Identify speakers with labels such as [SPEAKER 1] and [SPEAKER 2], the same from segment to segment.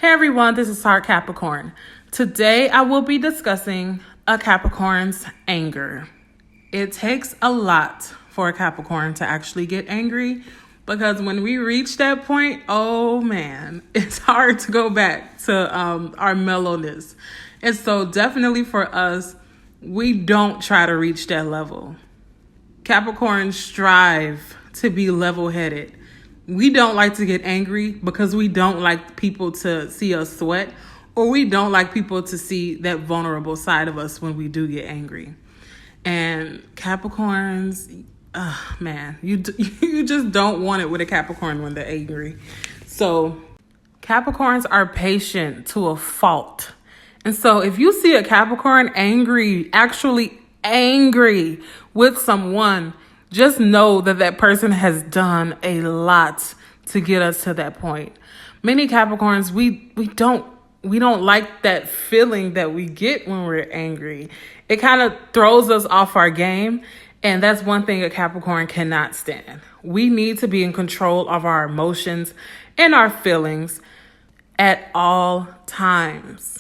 [SPEAKER 1] Hey everyone, this is our Capricorn. Today I will be discussing a Capricorn's anger. It takes a lot for a Capricorn to actually get angry because when we reach that point, oh man, it's hard to go back to our mellowness. And so definitely for us, we don't try to reach that level. Capricorns strive to be level-headed. We don't like to get angry because we don't like people to see us sweat, or we don't like people to see that vulnerable side of us when we do get angry. And Capricorns, man, you just don't want it with a Capricorn when they're angry. So Capricorns are patient to a fault. And so if you see a Capricorn angry, actually angry with someone, just know that that person has done a lot to get us to that point. Many Capricorns, we don't like that feeling that we get when we're angry. It kind of throws us off our game, and that's one thing a Capricorn cannot stand. We need to be in control of our emotions and our feelings at all times.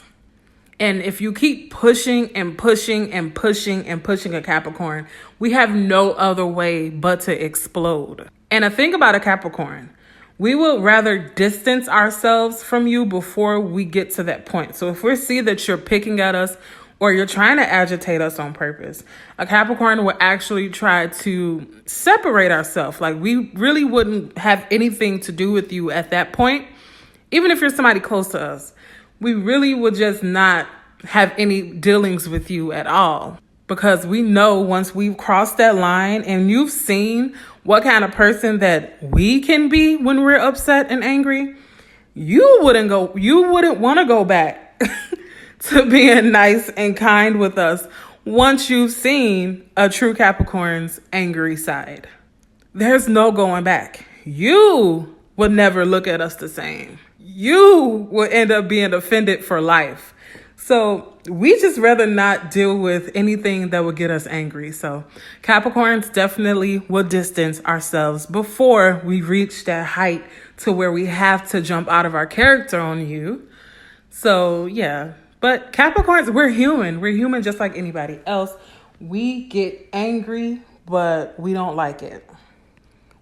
[SPEAKER 1] And if you keep pushing and pushing and pushing and pushing a Capricorn, we have no other way but to explode. And a thing about a Capricorn, we will rather distance ourselves from you before we get to that point. So if we see that you're picking at us or you're trying to agitate us on purpose, a Capricorn will actually try to separate ourselves. Like we really wouldn't have anything to do with you at that point. Even if you're somebody close to us, we really would just not have any dealings with you at all. Because we know once we've crossed that line and you've seen what kind of person that we can be when we're upset and angry, you wouldn't want to go back to being nice and kind with us once you've seen a true Capricorn's angry side. There's no going back. You would never look at us the same. You will end up being offended for life. So we just rather not deal with anything that would get us angry. So Capricorns definitely will distance ourselves before we reach that height to where we have to jump out of our character on you. So yeah, but Capricorns, we're human. We're human just like anybody else. We get angry, but we don't like it.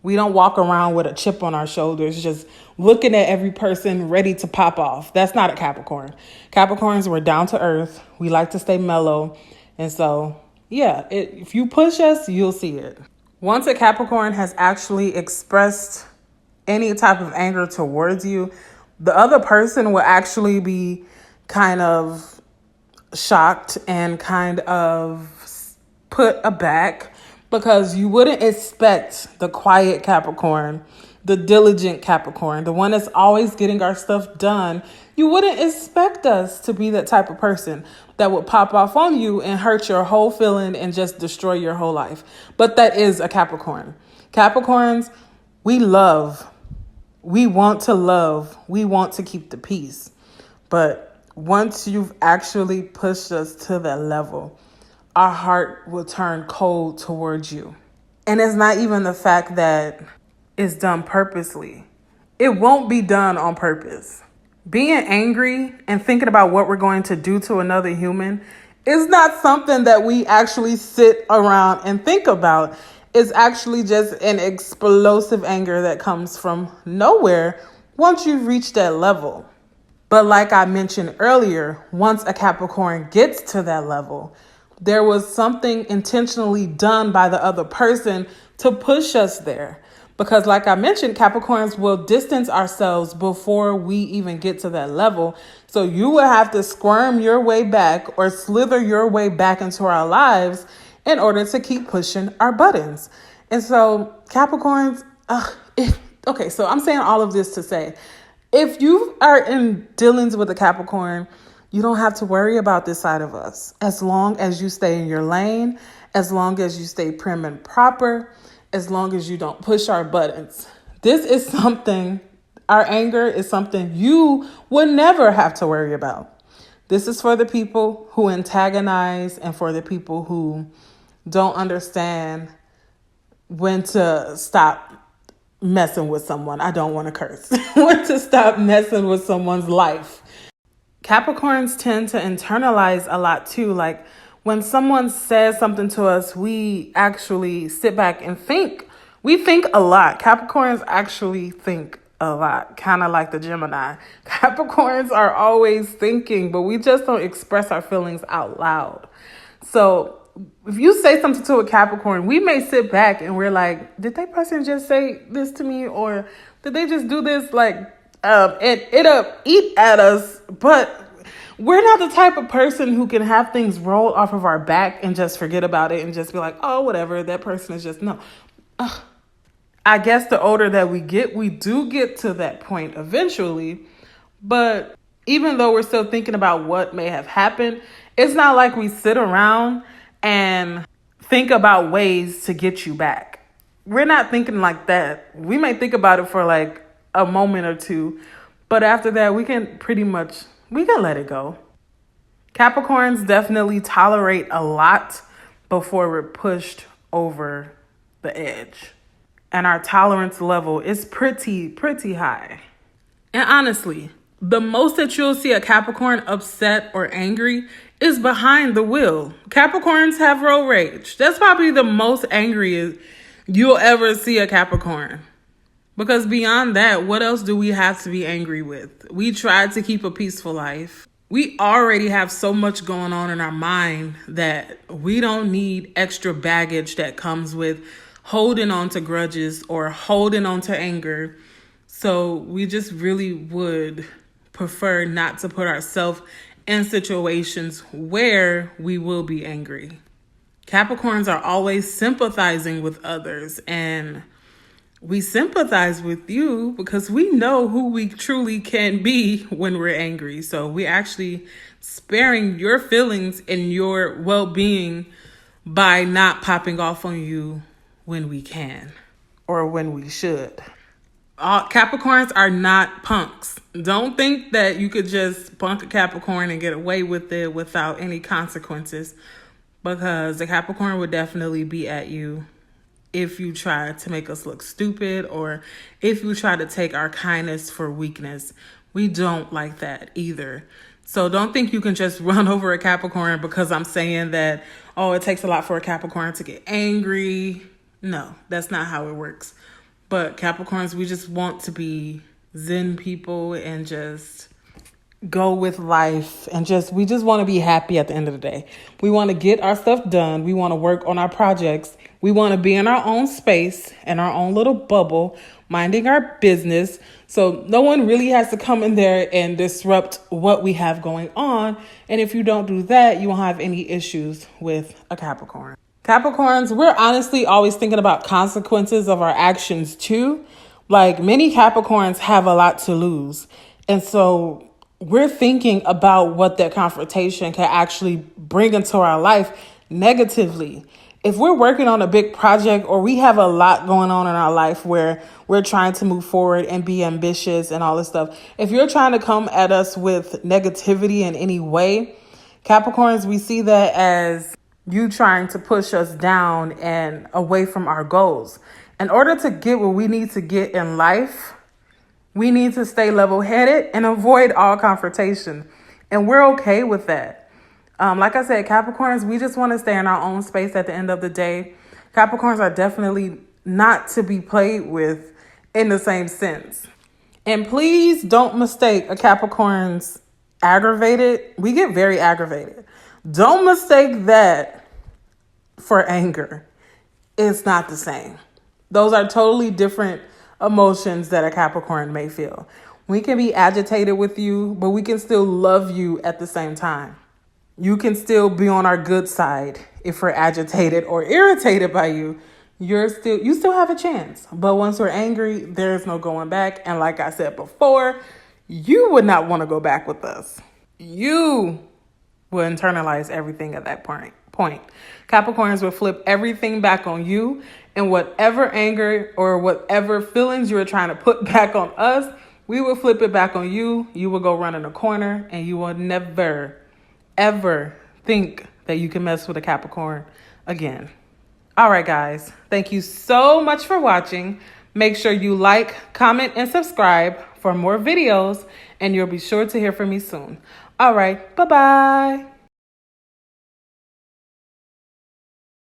[SPEAKER 1] We don't walk around with a chip on our shoulders, just looking at every person ready to pop off. That's not a Capricorn. Capricorns, we're down to earth. We like to stay mellow. And so, yeah, if you push us, you'll see it. Once a Capricorn has actually expressed any type of anger towards you, the other person will actually be kind of shocked and kind of put aback. Because you wouldn't expect the quiet Capricorn, the diligent Capricorn, the one that's always getting our stuff done. You wouldn't expect us to be that type of person that would pop off on you and hurt your whole feeling and just destroy your whole life. But that is a Capricorn. Capricorns, we love. We want to love. We want to keep the peace. But once you've actually pushed us to that level, our heart will turn cold towards you. And it's not even the fact that it's done purposely. It won't be done on purpose. Being angry and thinking about what we're going to do to another human is not something that we actually sit around and think about. It's actually just an explosive anger that comes from nowhere once you reach that level. But like I mentioned earlier, once a Capricorn gets to that level, there was something intentionally done by the other person to push us there. Because like I mentioned, Capricorns will distance ourselves before we even get to that level. So you will have to squirm your way back or slither your way back into our lives in order to keep pushing our buttons. And so Capricorns, okay, so I'm saying all of this to say, if you are in dealings with a Capricorn, you don't have to worry about this side of us. As long as you stay in your lane, as long as you stay prim and proper, as long as you don't push our buttons. This is something, our anger is something you would never have to worry about. This is for the people who antagonize and for the people who don't understand when to stop messing with someone. I don't want to curse. Want to stop messing with someone's life. Capricorns tend to internalize a lot too. Like when someone says something to us, we actually sit back and think. We think a lot. Capricorns actually think a lot, kind of like the Gemini. Capricorns are always thinking, but we just don't express our feelings out loud. So if you say something to a Capricorn, we may sit back and we're like, did that person just say this to me? Or did they just do this? Like, it'll eat at us. But we're not the type of person who can have things roll off of our back and just forget about it and just be like, oh, whatever. That person is just, no. I guess the older that we get, we do get to that point eventually. But even though we're still thinking about what may have happened, it's not like we sit around and think about ways to get you back. We're not thinking like that. We may think about it for like a moment or two, but after that, we can let it go. Capricorns definitely tolerate a lot before we're pushed over the edge. And our tolerance level is pretty high. And honestly, the most that you'll see a Capricorn upset or angry is behind the wheel. Capricorns have road rage. That's probably the most angry you'll ever see a Capricorn. Because beyond that, what else do we have to be angry with? We try to keep a peaceful life. We already have so much going on in our mind that we don't need extra baggage that comes with holding on to grudges or holding on to anger. So we just really would prefer not to put ourselves in situations where we will be angry. Capricorns are always sympathizing with others, and we sympathize with you because we know who we truly can be when we're angry. So we actually sparing your feelings and your well-being by not popping off on you when we can or when we should. Capricorns are not punks. Don't think that you could just punk a Capricorn and get away with it without any consequences, because the Capricorn would definitely be at you if you try to make us look stupid or if you try to take our kindness for weakness. We don't like that either. So don't think you can just run over a Capricorn because I'm saying that, oh, it takes a lot for a Capricorn to get angry. No, that's not how it works. But Capricorns, we just want to be Zen people and just go with life and we just want to be happy at the end of the day. We want to get our stuff done. We want to work on our projects. We want to be in our own space and our own little bubble, minding our business. So no one really has to come in there and disrupt what we have going on. And if you don't do that, you won't have any issues with a Capricorn. Capricorns, we're honestly always thinking about consequences of our actions too. Like many Capricorns have a lot to lose. And so we're thinking about what that confrontation can actually bring into our life negatively. If we're working on a big project or we have a lot going on in our life where we're trying to move forward and be ambitious and all this stuff, if you're trying to come at us with negativity in any way, Capricorns, we see that as you trying to push us down and away from our goals. In order to get what we need to get in life, we need to stay level-headed and avoid all confrontation. And we're okay with that. Like I said, Capricorns, we just want to stay in our own space at the end of the day. Capricorns are definitely not to be played with in the same sense. And please don't mistake a Capricorn's aggravated. We get very aggravated. Don't mistake that for anger. It's not the same. Those are totally different emotions that a Capricorn may feel. We can be agitated with you, but we can still love you at the same time. You can still be on our good side if we're agitated or irritated by you. You still have a chance. But once we're angry, there's no going back. And like I said before, you would not want to go back with us. You will internalize everything at that point. Capricorns will flip everything back on you, and whatever anger or whatever feelings you were trying to put back on us, we will flip it back on you. You will go run in a corner, and you will never, ever think that you can mess with a Capricorn again. All right, guys. Thank you so much for watching. Make sure you like, comment, and subscribe for more videos, and you'll be sure to hear from me soon. All right, bye-bye.